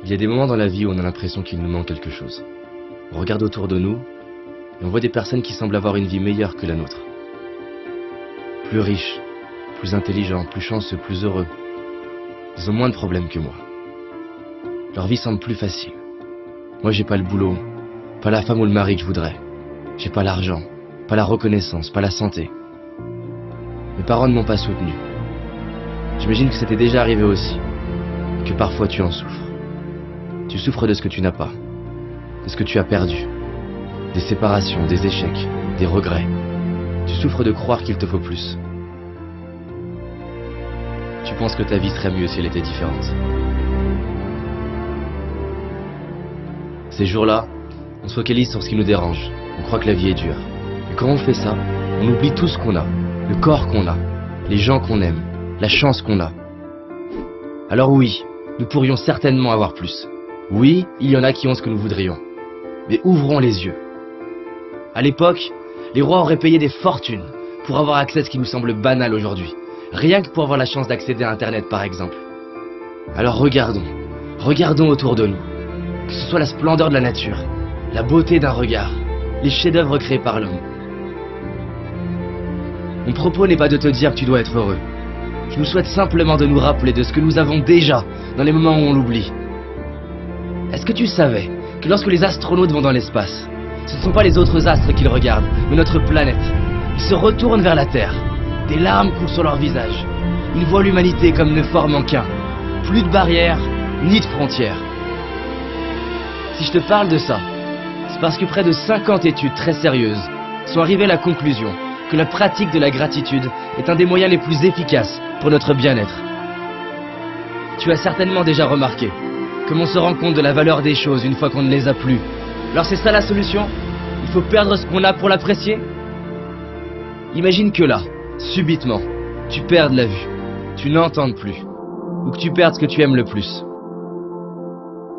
Il y a des moments dans la vie où on a l'impression qu'il nous manque quelque chose. On regarde autour de nous et on voit des personnes qui semblent avoir une vie meilleure que la nôtre. Plus riches, plus intelligents, plus chanceux, plus heureux. Ils ont moins de problèmes que moi. Leur vie semble plus facile. Moi, j'ai pas le boulot, pas la femme ou le mari que je voudrais. J'ai pas l'argent, pas la reconnaissance, pas la santé. Mes parents ne m'ont pas soutenu. J'imagine que c'était déjà arrivé aussi, que parfois tu en souffres. Tu souffres de ce que tu n'as pas, de ce que tu as perdu, des séparations, des échecs, des regrets. Tu souffres de croire qu'il te faut plus. Tu penses que ta vie serait mieux si elle était différente. Ces jours-là, on se focalise sur ce qui nous dérange. On croit que la vie est dure. Et quand on fait ça, on oublie tout ce qu'on a, le corps qu'on a, les gens qu'on aime, la chance qu'on a. Alors oui, nous pourrions certainement avoir plus. Oui, il y en a qui ont ce que nous voudrions. Mais ouvrons les yeux. À l'époque, les rois auraient payé des fortunes pour avoir accès à ce qui nous semble banal aujourd'hui. Rien que pour avoir la chance d'accéder à Internet, par exemple. Alors regardons autour de nous. Que ce soit la splendeur de la nature, la beauté d'un regard, les chefs-d'œuvre créés par l'homme. Mon propos n'est pas de te dire que tu dois être heureux. Je nous souhaite simplement de nous rappeler de ce que nous avons déjà dans les moments où on l'oublie. Est-ce que tu savais que lorsque les astronautes vont dans l'espace, ce ne sont pas les autres astres qu'ils regardent, mais notre planète. Ils se retournent vers la Terre. Des larmes coulent sur leur visage. Ils voient l'humanité comme ne formant qu'un. Plus de barrières, ni de frontières. Si je te parle de ça, c'est parce que près de 50 études très sérieuses sont arrivées à la conclusion que la pratique de la gratitude est un des moyens les plus efficaces pour notre bien-être. Tu as certainement déjà remarqué comme on se rend compte de la valeur des choses une fois qu'on ne les a plus. Alors c'est ça la solution? Il faut perdre ce qu'on a pour l'apprécier? Imagine que là, subitement, tu perdes la vue, tu n'entends plus, ou que tu perdes ce que tu aimes le plus.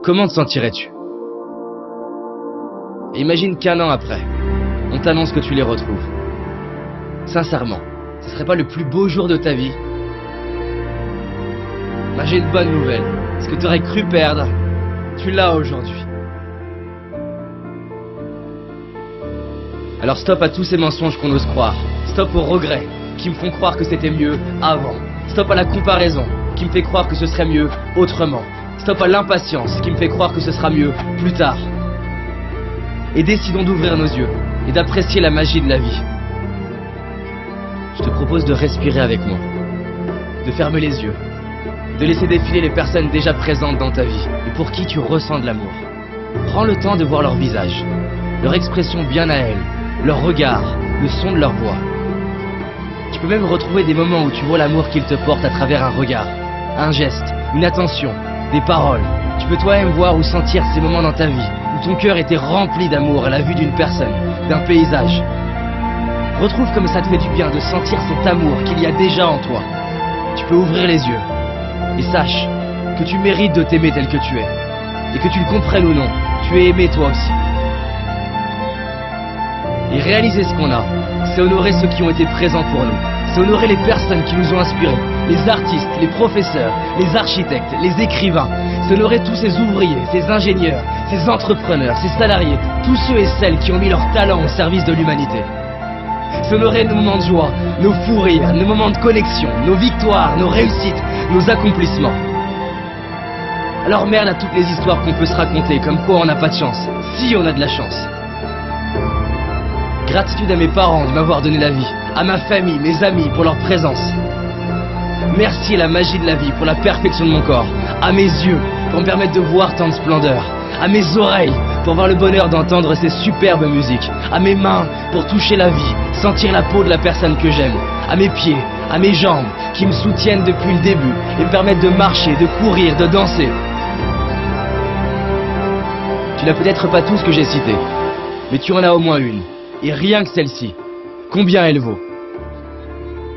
Comment te sentirais-tu? Et imagine qu'un an après, on t'annonce que tu les retrouves. Sincèrement, ce serait pas le plus beau jour de ta vie? Bah, j'ai une bonne nouvelle. Ce que tu aurais cru perdre, tu l'as aujourd'hui. Alors stop à tous ces mensonges qu'on ose croire. Stop aux regrets qui me font croire que c'était mieux avant. Stop à la comparaison qui me fait croire que ce serait mieux autrement. Stop à l'impatience qui me fait croire que ce sera mieux plus tard. Et décidons d'ouvrir nos yeux et d'apprécier la magie de la vie. Je te propose de respirer avec moi, de fermer les yeux, de laisser défiler les personnes déjà présentes dans ta vie et pour qui tu ressens de l'amour. Prends le temps de voir leur visage, leur expression bien à elles, leur regard, le son de leur voix. Tu peux même retrouver des moments où tu vois l'amour qu'ils te portent à travers un regard, un geste, une attention, des paroles. Tu peux toi-même voir ou sentir ces moments dans ta vie où ton cœur était rempli d'amour à la vue d'une personne, d'un paysage. Retrouve comme ça te fait du bien de sentir cet amour qu'il y a déjà en toi. Tu peux ouvrir les yeux et sache que tu mérites de t'aimer tel que tu es. Et que tu le comprennes ou non, tu es aimé toi aussi. Et réaliser ce qu'on a, c'est honorer ceux qui ont été présents pour nous. C'est honorer les personnes qui nous ont inspirés, les artistes, les professeurs, les architectes, les écrivains. C'est honorer tous ces ouvriers, ces ingénieurs, ces entrepreneurs, ces salariés, tous ceux et celles qui ont mis leur talent au service de l'humanité. C'est honorer nos moments de joie, nos fous rires, nos moments de connexion, nos victoires, nos réussites, nos accomplissements. Alors merde à toutes les histoires qu'on peut se raconter, comme quoi on n'a pas de chance, si on a de la chance. Gratitude à mes parents de m'avoir donné la vie, à ma famille, mes amis pour leur présence. Merci à la magie de la vie pour la perfection de mon corps, à mes yeux pour me permettre de voir tant de splendeur, à mes oreilles pour avoir le bonheur d'entendre ces superbes musiques, à mes mains pour toucher la vie, sentir la peau de la personne que j'aime, à mes pieds, à mes jambes qui me soutiennent depuis le début et me permettent de marcher, de courir, de danser. Tu n'as peut-être pas tout ce que j'ai cité, mais tu en as au moins une, et rien que celle-ci, combien elle vaut?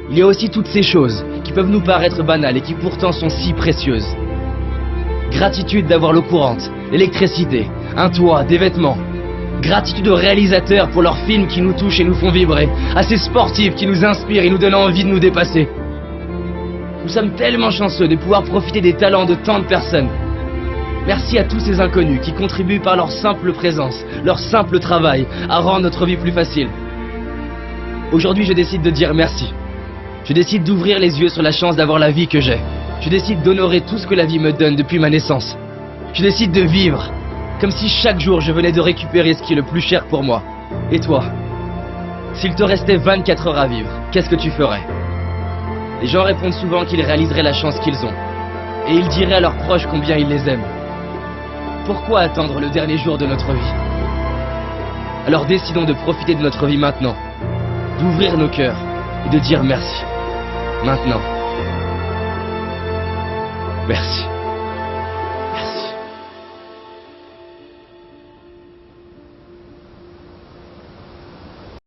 Il y a aussi toutes ces choses qui peuvent nous paraître banales et qui pourtant sont si précieuses. Gratitude d'avoir l'eau courante, l'électricité, un toit, des vêtements. Gratitude aux réalisateurs pour leurs films qui nous touchent et nous font vibrer, à ces sportifs qui nous inspirent et nous donnent envie de nous dépasser. Nous sommes tellement chanceux de pouvoir profiter des talents de tant de personnes. Merci à tous ces inconnus qui contribuent par leur simple présence, leur simple travail, à rendre notre vie plus facile. Aujourd'hui, je décide de dire merci. Je décide d'ouvrir les yeux sur la chance d'avoir la vie que j'ai. Je décide d'honorer tout ce que la vie me donne depuis ma naissance. Je décide de vivre, comme si chaque jour je venais de récupérer ce qui est le plus cher pour moi. Et toi, s'il te restait 24 heures à vivre, qu'est-ce que tu ferais? Les gens répondent souvent qu'ils réaliseraient la chance qu'ils ont. Et ils diraient à leurs proches combien ils les aiment. Pourquoi attendre le dernier jour de notre vie? Alors décidons de profiter de notre vie maintenant, d'ouvrir nos cœurs et de dire merci. Maintenant. Merci.